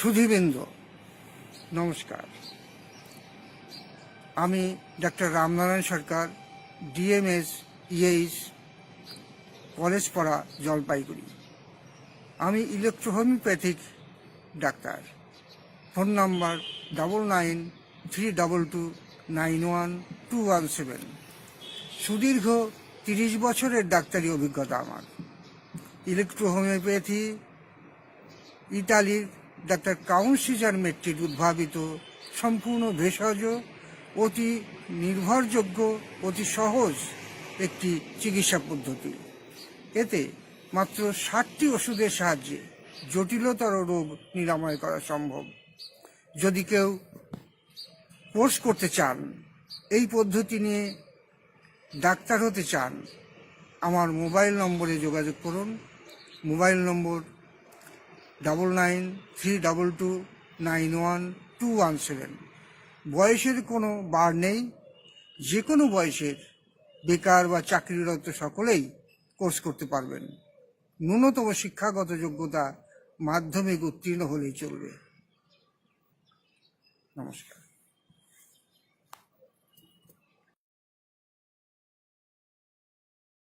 সুধীবৃন্দ নমস্কার। আমি ডাক্তার রামনারায়ণ সরকার, DMS EH, Collegepara, Jalpaiguri. আমি ইলেকট্রোহোমিওপ্যাথিক ডাক্তার। Phone number 9932291217। সুদীর্ঘ 30 বছরের ডাক্তারি অভিজ্ঞতা আমার। ইলেকট্রোহোমিওপ্যাথি ইতালির ডাক্তার কাউন্ট সিজার মেট্রির উদ্ভাবিত সম্পূর্ণ ভেষজ, অতি নির্ভরযোগ্য, অতি সহজ একটি চিকিৎসা পদ্ধতি। এতে মাত্র 60টি ওষুধের সাহায্যে জটিলতর রোগ নিরাময় করা সম্ভব। যদি কেউ কোর্স করতে চান, এই পদ্ধতি নিয়ে ডাক্তার হতে চান, আমার মোবাইল নম্বরে যোগাযোগ করুন। মোবাইল নম্বর 9932291217। বয়সের কোনো বার নেই, যে কোনো বয়সের বেকার বা চাকরিরত সকলেই কোর্স করতে পারবেন। ন্যূনতম শিক্ষাগত যোগ্যতা মাধ্যমিক উত্তীর্ণ হলেই চলবে। নমস্কার।